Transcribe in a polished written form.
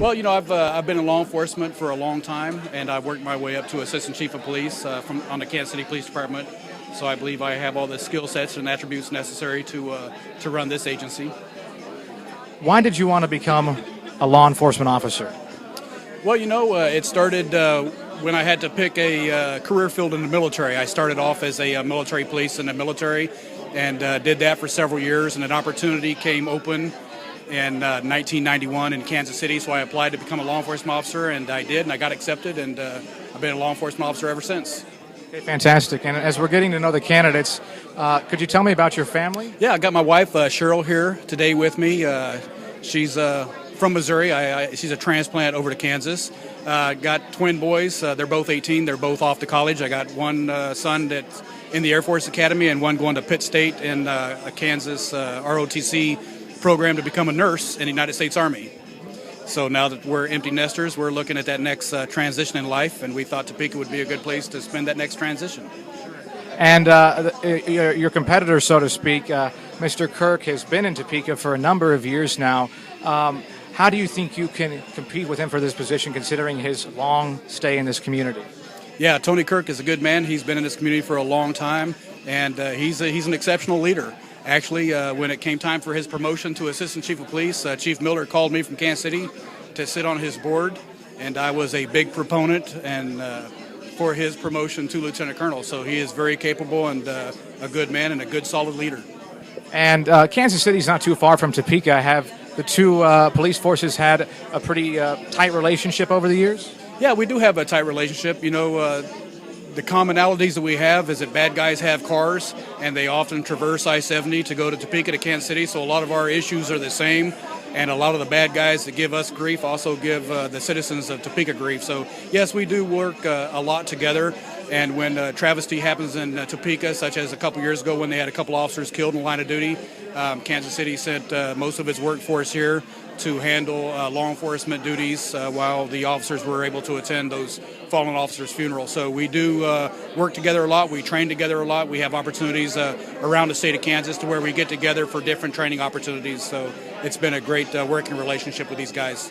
Well, I've been in law enforcement for a long time, and I've worked my way up to assistant chief of police on the Kansas City Police Department. So I believe I have all the skill sets and attributes necessary to run this agency. Why did you want to become a law enforcement officer? Well, it started when I had to pick a career field in the military. I started off as a military police in the military and did that for several years, and an opportunity came open in 1991 in Kansas City, so I applied to become a law enforcement officer, and I did, and I got accepted, and I've been a law enforcement officer ever since. Okay, fantastic. And as we're getting to know the candidates, could you tell me about your family? Yeah, I got my wife, Cheryl, here today with me. She's from Missouri. She's a transplant over to Kansas. Got twin boys. They're both 18. They're both off to college. I got one son that's in the Air Force Academy and one going to Pitt State in a Kansas ROTC program to become a nurse in the United States Army. So now that we're empty nesters, we're looking at that next transition in life, and we thought Topeka would be a good place to spend that next transition. And your competitor, so to speak, Mr. Kirk, has been in Topeka for a number of years now. How do you think you can compete with him for this position, considering his long stay in this community? Yeah, Tony Kirk is a good man. He's been in this community for a long time, and he's an exceptional leader. Actually, when it came time for his promotion to assistant chief of police, Chief Miller called me from Kansas City to sit on his board, and I was a big proponent and for his promotion to lieutenant colonel. So he is very capable and a good man and a good, solid leader. And Kansas City's not too far from Topeka. Have the two police forces had a pretty tight relationship over the years? Yeah, we do have a tight relationship. The commonalities that we have is that bad guys have cars, and they often traverse I-70 to go to Topeka to Kansas City, so a lot of our issues are the same, and a lot of the bad guys that give us grief also give the citizens of Topeka grief. So, yes, we do work a lot together, and when travesty happens in Topeka, such as a couple years ago when they had a couple officers killed in the line of duty, Kansas City sent most of its workforce here to handle law enforcement duties while the officers were able to attend those fallen officers' funerals. So we do work together a lot. We train together a lot. We have opportunities around the state of Kansas to where we get together for different training opportunities. So it's been a great working relationship with these guys.